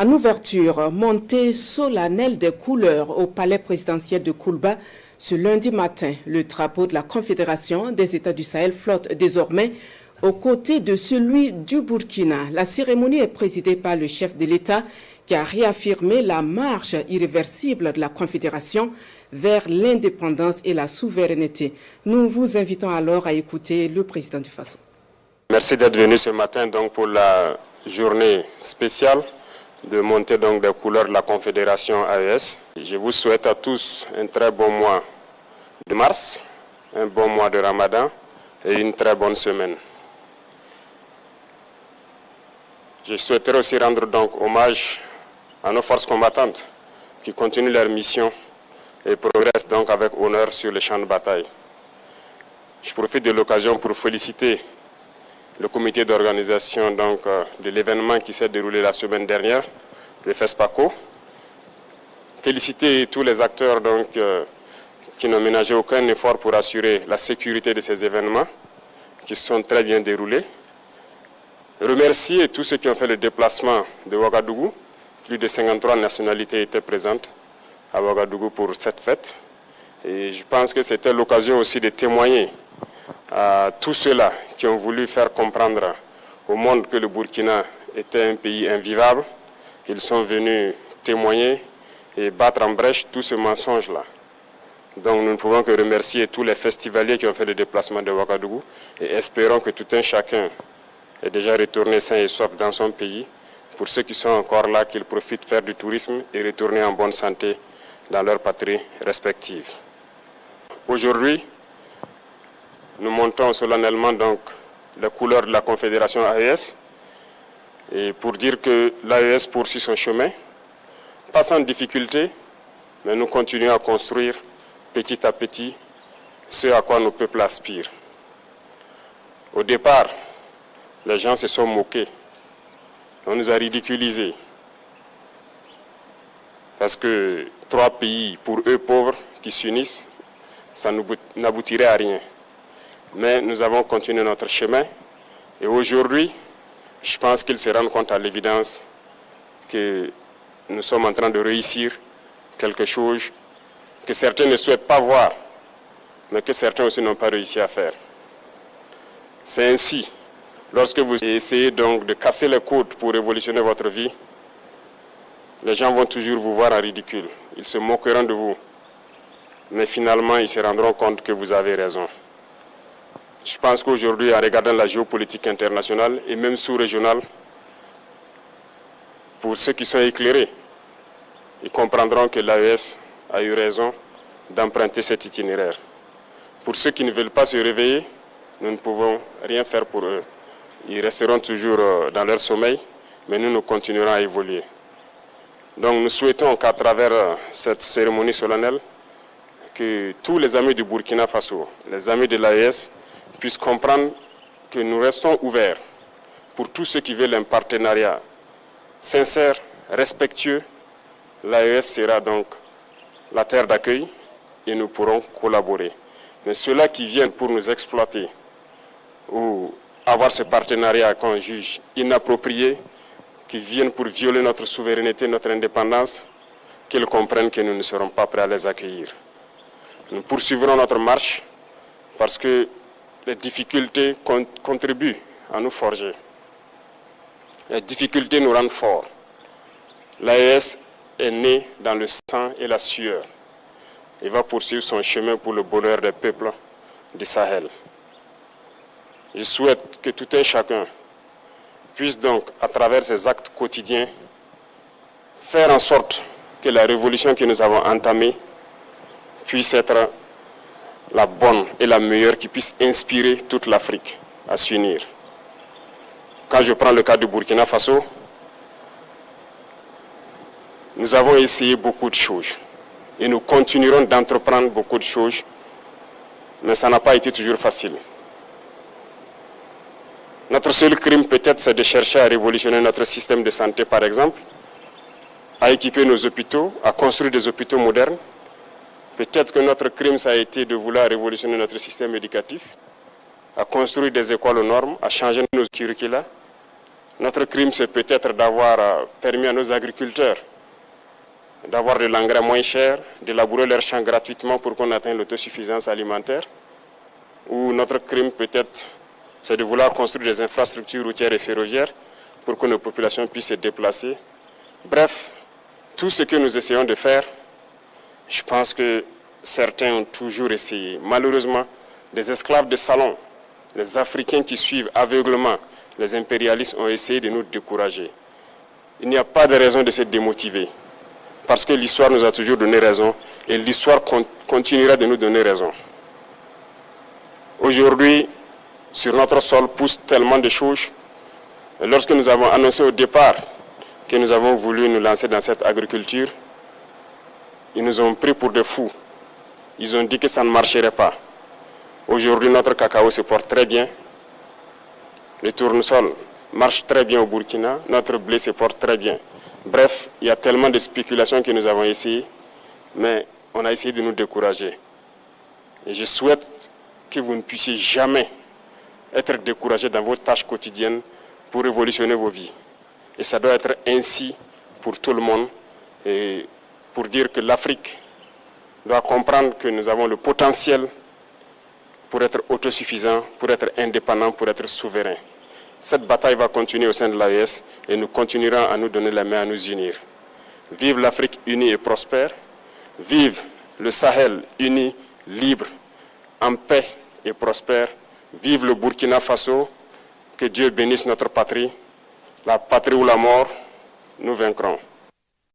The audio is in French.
En ouverture, montée solennelle des couleurs au palais présidentiel de Koulba ce lundi matin. Le drapeau de la Confédération des États du Sahel flotte désormais aux côtés de celui du Burkina. La cérémonie est présidée par le chef de l'État qui a réaffirmé la marche irréversible de la Confédération vers l'indépendance et la souveraineté. Nous vous invitons alors à écouter le président du Faso. Merci d'être venu ce matin pour la journée spéciale de montée des couleurs de la Confédération AES. Je vous souhaite à tous un très bon mois de mars, un bon mois de Ramadan et une très bonne semaine. Je souhaiterais aussi rendre hommage à nos forces combattantes qui continuent leur mission et progressent avec honneur sur les champs de bataille. Je profite de l'occasion pour féliciter le comité d'organisation de l'événement qui s'est déroulé la semaine dernière, le FESPACO. Féliciter tous les acteurs qui n'ont ménagé aucun effort pour assurer la sécurité de ces événements qui se sont très bien déroulés. Remercier tous ceux qui ont fait le déplacement de Ouagadougou. Plus de 53 nationalités étaient présentes à Ouagadougou pour cette fête. Et je pense que c'était l'occasion aussi de témoigner à tous ceux-là qui ont voulu faire comprendre au monde que le Burkina était un pays invivable. Ils sont venus témoigner et battre en brèche tout ce mensonge-là. Donc nous ne pouvons que remercier tous les festivaliers qui ont fait le déplacement de Ouagadougou et espérons que tout un chacun est déjà retourné sain et sauf dans son pays. Pour ceux qui sont encore là, qu'ils profitent de faire du tourisme et retourner en bonne santé dans leur patrie respective. Aujourd'hui, nous montons solennellement les couleurs de la Confédération AES et pour dire que l'AES poursuit son chemin, pas sans difficulté, mais nous continuons à construire petit à petit ce à quoi nos peuples aspirent. Au départ, les gens se sont moqués, on nous a ridiculisés parce que 3 pays, pour eux pauvres, qui s'unissent, ça n'aboutirait à rien. Mais nous avons continué notre chemin et aujourd'hui, je pense qu'ils se rendent compte à l'évidence que nous sommes en train de réussir quelque chose que certains ne souhaitent pas voir, mais que certains aussi n'ont pas réussi à faire. C'est ainsi, lorsque vous essayez de casser les codes pour révolutionner votre vie, les gens vont toujours vous voir en ridicule. Ils se moqueront de vous, mais finalement, ils se rendront compte que vous avez raison. Je pense qu'aujourd'hui, en regardant la géopolitique internationale et même sous-régionale, pour ceux qui sont éclairés, ils comprendront que l'AES a eu raison d'emprunter cet itinéraire. Pour ceux qui ne veulent pas se réveiller, nous ne pouvons rien faire pour eux. Ils resteront toujours dans leur sommeil, mais nous continuerons à évoluer. Donc nous souhaitons qu'à travers cette cérémonie solennelle, que tous les amis du Burkina Faso, les amis de l'AES, puissent comprendre que nous restons ouverts pour tous ceux qui veulent un partenariat sincère, respectueux. L'AES sera la terre d'accueil et nous pourrons collaborer. Mais ceux-là qui viennent pour nous exploiter ou avoir ce partenariat qu'on juge inapproprié, qui viennent pour violer notre souveraineté, notre indépendance, qu'ils comprennent que nous ne serons pas prêts à les accueillir. Nous poursuivrons notre marche parce que les difficultés contribuent à nous forger. Les difficultés nous rendent forts. L'AES est né dans le sang et la sueur. Il va poursuivre son chemin pour le bonheur des peuples du Sahel. Je souhaite que tout un chacun puisse à travers ses actes quotidiens, faire en sorte que la révolution que nous avons entamée puisse être la bonne et la meilleure, qui puisse inspirer toute l'Afrique à s'unir. Quand je prends le cas du Burkina Faso, nous avons essayé beaucoup de choses et nous continuerons d'entreprendre beaucoup de choses, mais ça n'a pas été toujours facile. Notre seul crime peut-être, c'est de chercher à révolutionner notre système de santé, par exemple, à équiper nos hôpitaux, à construire des hôpitaux modernes. Peut-être que notre crime, ça a été de vouloir révolutionner notre système éducatif, à construire des écoles aux normes, à changer nos curricula. Notre crime, c'est peut-être d'avoir permis à nos agriculteurs d'avoir de l'engrais moins cher, de labourer leurs champs gratuitement pour qu'on atteigne l'autosuffisance alimentaire. Ou notre crime, peut-être, c'est de vouloir construire des infrastructures routières et ferroviaires pour que nos populations puissent se déplacer. Bref, tout ce que nous essayons de faire, je pense que certains ont toujours essayé. Malheureusement, des esclaves de salon, les Africains qui suivent aveuglement les impérialistes ont essayé de nous décourager. Il n'y a pas de raison de se démotiver, parce que l'histoire nous a toujours donné raison et l'histoire continuera de nous donner raison. Aujourd'hui, sur notre sol poussent tellement de choses. Et lorsque nous avons annoncé au départ que nous avons voulu nous lancer dans cette agriculture, ils nous ont pris pour des fous. Ils ont dit que ça ne marcherait pas. Aujourd'hui, notre cacao se porte très bien. Le tournesol marche très bien au Burkina. Notre blé se porte très bien. Bref, il y a tellement de spéculations que nous avons essayé, mais on a essayé de nous décourager. Et je souhaite que vous ne puissiez jamais être découragés dans vos tâches quotidiennes pour révolutionner vos vies. Et ça doit être ainsi pour tout le monde, et pour dire que l'Afrique doit comprendre que nous avons le potentiel pour être autosuffisant, pour être indépendant, pour être souverain. Cette bataille va continuer au sein de l'AES et nous continuerons à nous donner la main, à nous unir. Vive l'Afrique unie et prospère. Vive le Sahel uni, libre, en paix et prospère. Vive le Burkina Faso. Que Dieu bénisse notre patrie. La patrie ou la mort, nous vaincrons.